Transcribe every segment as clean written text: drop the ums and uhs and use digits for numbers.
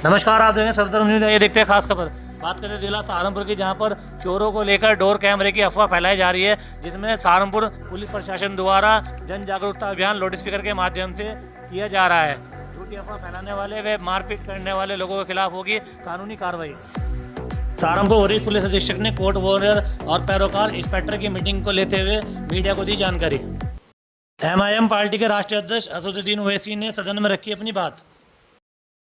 नमस्कार, आप देखें सफदर न्यूज़। ये देखते हैं खास खबर। बात करें जिला सहारनपुर की, जहां पर चोरों को लेकर डोर कैमरे की अफवाह फैलाई जा रही है, जिसमें सहारनपुर पुलिस प्रशासन द्वारा जन जागरूकता अभियान लाउड स्पीकर के माध्यम से किया जा रहा है। झूठी अफवाह फैलाने वाले व मारपीट करने वाले लोगों के खिलाफ होगी कानूनी कार्रवाई। सहारनपुर वरिष्ठ पुलिस अधीक्षक ने कोर्ट वॉरियर और पैरोकार इंस्पेक्टर की मीटिंग को लेते हुए मीडिया को दी जानकारी। MIM पार्टी के राष्ट्रीय अध्यक्ष असदुद्दीन ओवैसी ने सदन में रखी अपनी बात।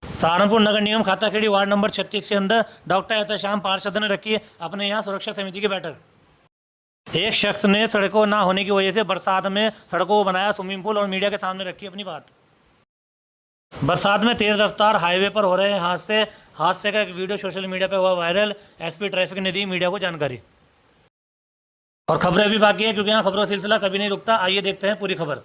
सहारनपुर नगर निगम खाताखेड़ी वार्ड नंबर 36 के अंदर डॉक्टर एहतशाम पार्षद ने रखी अपने यहाँ सुरक्षा समिति की बैठक। एक शख्स ने सड़कों ना होने की वजह से बरसात में सड़कों को बनाया स्विमिंग पूल और मीडिया के सामने रखी अपनी बात। बरसात में तेज रफ्तार हाईवे पर हो रहे हादसे का एक वीडियो सोशल मीडिया पर हुआ वायरल। SP ट्रैफिक ने दी मीडिया को जानकारी। और खबरें अभी बाकी है, क्योंकि यहाँ खबरों का सिलसिला कभी नहीं रुकता। आइए देखते हैं पूरी खबर।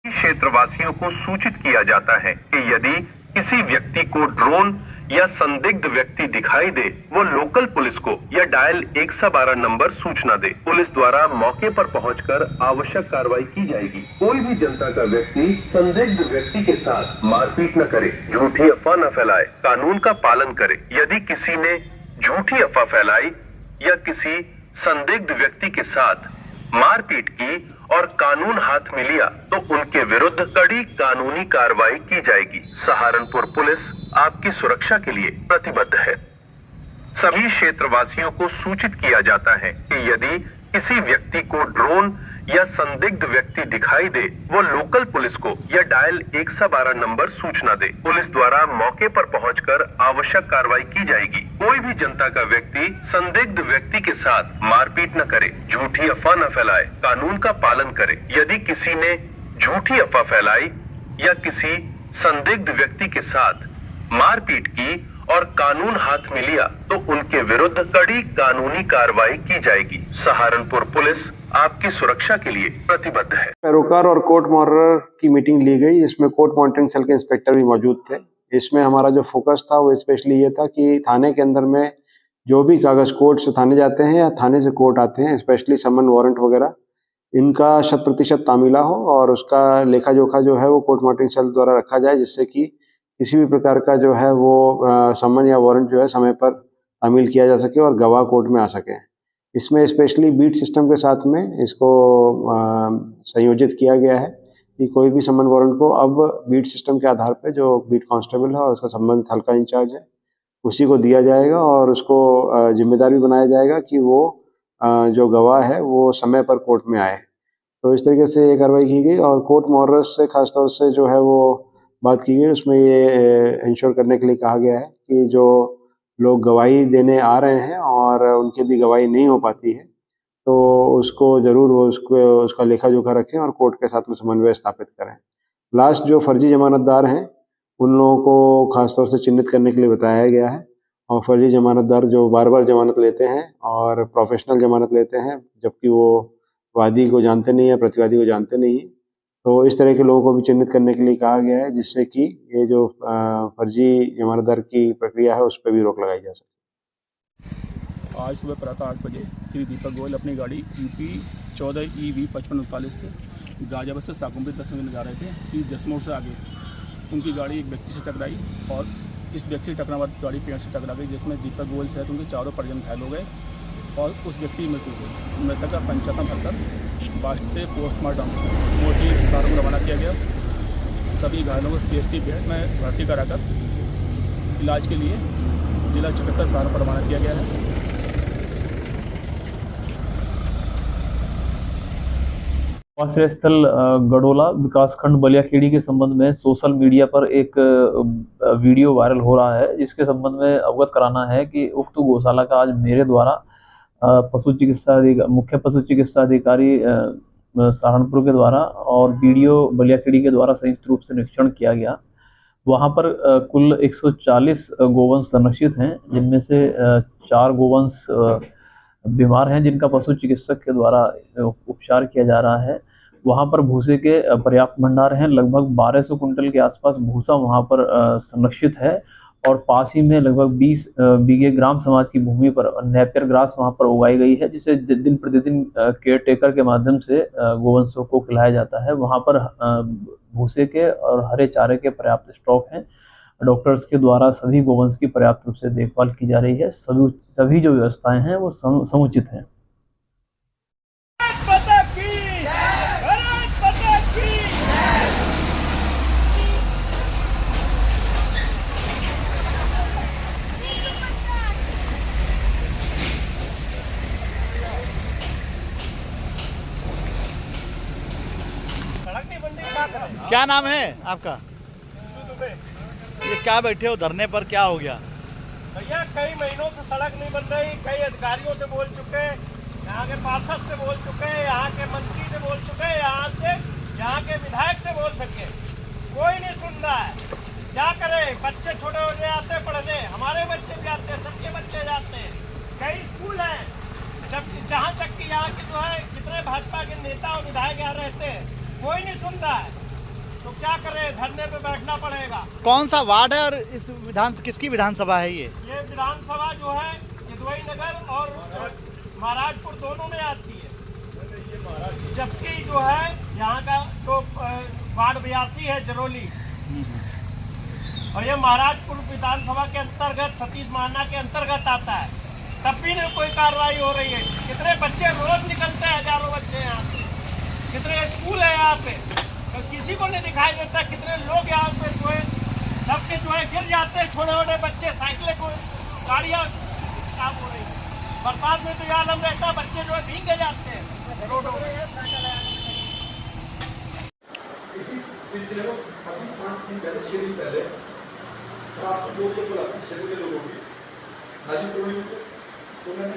क्षेत्रवासियों को सूचित किया जाता है कि यदि किसी व्यक्ति को ड्रोन या संदिग्ध व्यक्ति दिखाई दे, वो लोकल पुलिस को या डायल 112 नंबर सूचना दे। पुलिस द्वारा मौके पर पहुंचकर आवश्यक कार्रवाई की जाएगी। कोई भी जनता का व्यक्ति संदिग्ध व्यक्ति के साथ मारपीट न करे, झूठी अफवाह न फैलाए, कानून का पालन करे। यदि किसी ने झूठी अफवाह फैलाई या किसी संदिग्ध व्यक्ति के साथ मारपीट की और कानून हाथ में लिया तो उनके विरुद्ध कड़ी कानूनी कार्रवाई की जाएगी। सहारनपुर पुलिस आपकी सुरक्षा के लिए प्रतिबद्ध है। सभी क्षेत्रवासियों को सूचित किया जाता है कि यदि किसी व्यक्ति को ड्रोन या संदिग्ध व्यक्ति दिखाई दे, वो लोकल पुलिस को या डायल 112 नंबर सूचना दे। पुलिस द्वारा मौके पर पहुंचकर आवश्यक कार्रवाई की जाएगी। कोई भी जनता का व्यक्ति संदिग्ध व्यक्ति के साथ मारपीट न करे, झूठी अफवाह न फैलाए, कानून का पालन करे। यदि किसी ने झूठी अफवाह फैलाई या किसी संदिग्ध व्यक्ति के साथ मारपीट की और कानून हाथ में लिया तो उनके विरुद्ध कड़ी कानूनी कार्रवाई की जाएगी। सहारनपुर पुलिस आपकी सुरक्षा के लिए प्रतिबद्ध है। पैरोकार और कोर्ट मॉनिटर की मीटिंग ली गई, इसमें कोर्ट मॉनिटरिंग सेल के इंस्पेक्टर भी मौजूद थे। इसमें हमारा जो फोकस था वो स्पेशली ये था कि थाने के अंदर में जो भी कागज कोर्ट से थाने जाते हैं या थाने से कोर्ट आते हैं, स्पेशली समन वारंट वगैरह, इनका 100% तामीला हो और उसका लेखा जोखा जो है वो कोर्ट मॉनिटरिंग सेल द्वारा रखा जाए, जिससे कि किसी भी प्रकार का जो है वो समन या वारंट जो है समय पर तामील किया जा सके और गवाह कोर्ट में आ सके। इसमें स्पेशली बीट सिस्टम के साथ में इसको संयोजित किया गया है कि कोई भी समन वारंट को अब बीट सिस्टम के आधार पर जो बीट कांस्टेबल है और उसका संबंधित हल्का इंचार्ज है उसी को दिया जाएगा और उसको जिम्मेदार भी बनाया जाएगा कि वो जो गवाह है वो समय पर कोर्ट में आए। तो इस तरीके से ये कार्रवाई की गई और कोर्ट मॉनिटर्स से खासतौर से जो है वो बात की गई। उसमें ये इंश्योर करने के लिए कहा गया है कि जो लोग गवाही देने आ रहे हैं और उनकी यदि गवाही नहीं हो पाती है तो उसको ज़रूर वो उसका लेखा जोखा रखें और कोर्ट के साथ में समन्वय स्थापित करें। लास्ट जो फर्जी जमानतदार हैं उन लोगों को खासतौर से चिन्हित करने के लिए बताया गया है और फर्जी जमानतदार जो बार बार जमानत लेते हैं और प्रोफेशनल जमानत लेते हैं जबकि वो वादी को जानते नहीं है, प्रतिवादी को जानते नहीं है, तो इस तरह के लोगों को भी चिन्हित करने के लिए कहा गया है, जिससे कि ये जो फर्जी जमानतदार की प्रक्रिया है उस पर भी रोक लगाई जा सके। आज सुबह प्रातः 8 बजे श्री दीपक गोयल अपनी गाड़ी UP 14 EV 5539 से गाजियाबाद से साकुम्बी दर्शन करने जा रहे थे कि जसमोड़ से आगे उनकी गाड़ी एक व्यक्ति से टकराई और इस व्यक्ति से टकराने बाद गाड़ी पेड़ से टकरा गई, जिसमें दीपक गोयल सहित उनके चारों परिजन घायल हो गए और उस व्यक्ति की मृत्यु हुई। मृतक का पंचनामा भरकर वास्ते पोस्टमार्टम मोटी सहारनपुर को रवाना किया गया। सभी घायलों को CHC बेड में भर्ती कराकर इलाज के लिए जिला चिकित्सालय सहारनपुर रवाना किया गया है। आश्रय स्थल गडोला विकासखंड बलियाखेड़ी के संबंध में सोशल मीडिया पर एक वीडियो वायरल हो रहा है, जिसके संबंध में अवगत कराना है कि उक्त गौशाला का आज मेरे द्वारा मुख्य पशु चिकित्सा अधिकारी सहारनपुर के द्वारा और BDO बलियाखेड़ी के द्वारा संयुक्त रूप से निरीक्षण किया गया। वहां पर कुल 140 गोवंश संरक्षित हैं, जिनमें से 4 गोवंश बीमार हैं जिनका पशु चिकित्सक के द्वारा उपचार किया जा रहा है। वहां पर भूसे के पर्याप्त भंडार हैं, लगभग 1200 कुंटल के आसपास भूसा वहां पर संरक्षित है और पास ही में लगभग 20 बीघे ग्राम समाज की भूमि पर नेपियर ग्रास वहां पर उगाई गई है, जिसे दिन प्रतिदिन केयर टेकर के माध्यम से गोवंशों को खिलाया जाता है। वहां पर भूसे के और हरे चारे के पर्याप्त स्टॉक हैं। डॉक्टर्स के द्वारा सभी गोवंश की पर्याप्त रूप से देखभाल की जा रही है। सभी जो व्यवस्थाएं हैं वो समुचित हैं। क्या नाम है आपका? ये क्या बैठे हो धरने पर, क्या हो गया? भैया कई महीनों से सड़क नहीं बन रही, कई अधिकारियों से बोल चुके, यहाँ के पार्षद से बोल चुके, यहाँ के मंत्री से बोल चुके, यहाँ के विधायक से बोल सके, कोई नहीं सुन रहा है। क्या करे, बच्चे छोटे हो जाते पढ़ने, हमारे बच्चे भी आते हैं, सबके बच्चे जाते हैं, कई स्कूल हैं, जब जहाँ तक कि यहाँ के जो है जितने भाजपा के नेता और विधायक यहाँ रहते हैं कोई नहीं सुन रहा है, तो क्या करें, धरने पे बैठना पड़ेगा। कौन सा वार्ड है और इस किसकी विधानसभा है ये? ये विधानसभा जो है यदुवई नगर और महाराजपुर दोनों में आती है, जबकि जो है यहाँ का जो वार्ड 82 है जरोली, और ये महाराजपुर विधानसभा के अंतर्गत सतीश महाना के अंतर्गत आता है, तब भी नहीं कोई कार्रवाई हो रही है। कितने बच्चे रोज निकलते हैं, हजारों बच्चे यहाँ से, कितने स्कूल है यहाँ पे, तो किसी को नहीं दिखाई देता। कितने लोग यहाँ पे जो है सबके जो है गिर जाते हैं, छोटे छोटे बच्चे, साइकिलें को गाड़ियाँ खराब हो रही है। बरसात में तो यहाँ आलम रहता है, बच्चे जो है भीग जाते हैं रोडों में। इसी सिलसिले में अभी 5 दिन पहले 6 दिन पहले आप लोगों को शहर के लोगों की हाजीपुर में से तो मैंने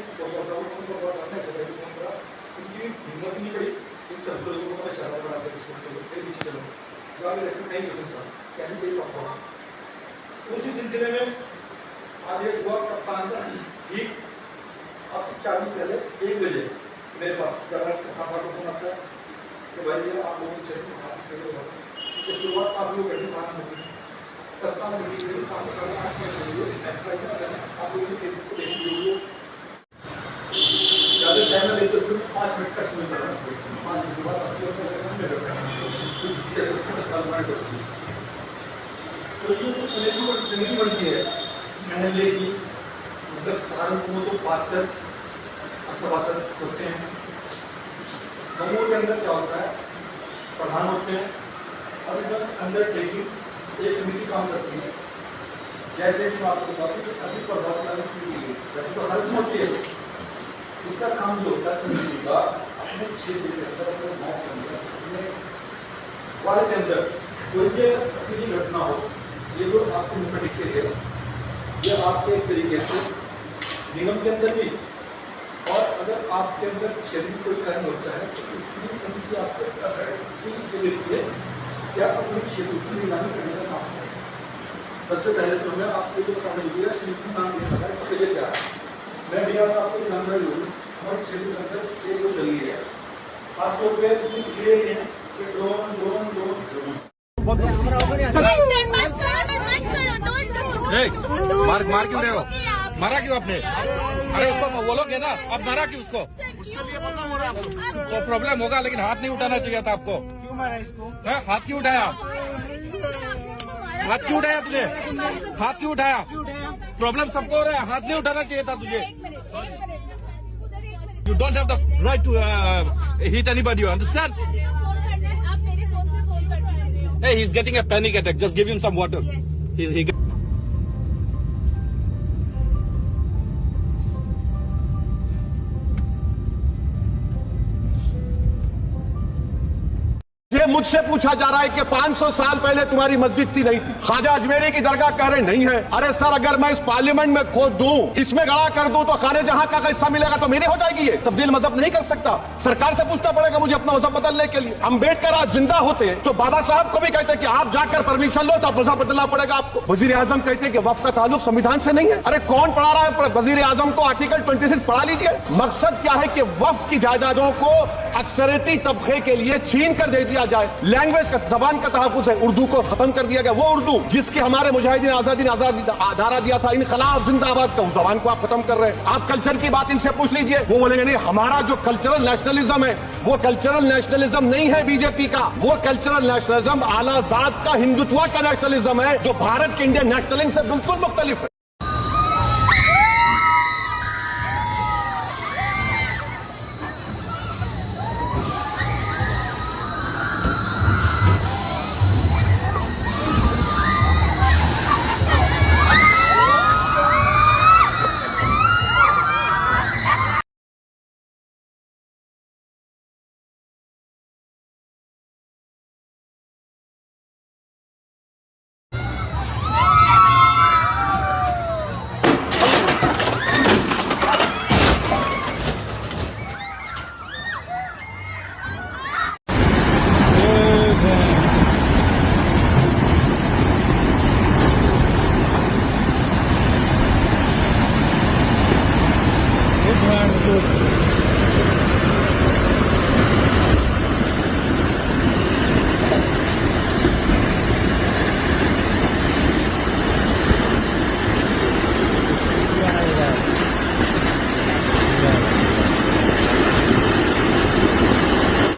उनकी हिम्मत नहीं पड़ी, इन सब लोगों को शहर बना कर उसी सिलसिले में आज ये सुबह कप्तान का ठीक अब 4 दिन पहले 1 बजे मेरे पास कथा को फोन आता है कि भाई ये आप लोगों से शुरुआत आप लोग घंटे 7 बजे कप्तान आप लोगों की फेसबुक को देख लीजिए, ज़्यादा टाइम में तो सिर्फ 5 मिनट का समय लगा, 5 मिनट के बाद तो ये जो समिति बनती है महल्ले की, मतलब सहारनपुर में तो पार्षद सभासद होते हैं, गाँवों के अंदर क्या होता है, प्रधान होते हैं, और इधर अंदर टेकिंग एक समिति काम करती है। जैसे कि आपको बता दूं कि अभी प्रभावशाली की गई, वैसे तो हर होती है, इसका काम जो होता है समिति का अपने क्षेत्र के अंदर, अपने गाँव के अंदर, अपने वार्ड के अंदर कोई भी ऐसी घटना हो, ये जो आपको निपट के ये आपके एक तरीके से निगम के अंदर भी, और अगर आपके अंदर शरीर कोई कार्य होता है तो इसलिए समिति आपको देती है क्या अपने क्षेत्र की निगरानी करने का काम है। सबसे पहले तो मैं आपको जो बताने दीजिएगा समिति नाम दिया था, इसके लिए क्या है, मैं भी आपको जानकारी दूँ। हमारे क्षेत्र के अंदर एक जो चल रही है, खासतौर पर कुछ ये नहीं है कि ड्रोन मार क्यों रहे हो? मारा क्यों आपने? अरे उसको बोलोगे ना, अब मारा क्यों उसको? तो प्रॉब्लम होगा, लेकिन हाथ नहीं उठाना चाहिए था आपको। क्यों मारा इसको? हाथ क्यों उठाया? हाथ क्यों उठाया तुझे? हाथ क्यों उठाया? प्रॉब्लम सबको हो रहा है, हाथ नहीं उठाना चाहिए था तुझे। You don't have the right to hit anybody, you understand? Hey, he's getting a panic attack. Just give him some water. He ये मुझसे पूछा जा रहा है कि 500 साल पहले तुम्हारी मस्जिद थी नहीं थी, ख्वाजा अजमेरी की दरगाह कह रहे नहीं है। अरे सर, अगर मैं इस पार्लियामेंट में खोद दूं, इसमें गड़ा कर दूं, तो खाने जहां का हिस्सा मिलेगा तो मेरी हो जाएगी। ये तब्दील मजहब नहीं कर सकता, सरकार से पूछना पड़ेगा मुझे अपना मजहब बदलने के लिए। अम्बेडकर आज जिंदा होते तो बाबा साहब को भी कहते कि आप जाकर परमिशन लो तो मजहब बदलना पड़ेगा आपको। वजीर आजम कहते कि वक्फ का ताल्लुक संविधान से नहीं है। अरे कौन पढ़ा रहा है वजीर आजम को? आर्टिकल 26 पढ़ा लीजिए। मकसद क्या है कि वक्फ की जायदादों को अक्सरियती तबके के लिए छीन कर दे दिया जाए। लैंग्वेज का, जबान का तहफ़्फ़ुज़ है, उर्दू को खत्म कर दिया गया। वो उर्दू जिसके हमारे मुजाहिदीन आजादी ने नारा दिया था, इनकलाब जिंदाबाद का, उस जबान को आप खत्म कर रहे हैं। आप कल्चर की बात इनसे पूछ लीजिए, वो बोलेंगे नहीं, हमारा जो कल्चरल नेशनलिज्म है वो कल्चरल नेशनलिज्म नहीं है बीजेपी का, वो कल्चरल नेशनलिज्म आला ज़ात का, हिंदुत्व का नेशनलिज्म है, जो भारत के इंडियन नेशनलिज्म से बिल्कुल मुख्तलिफ है।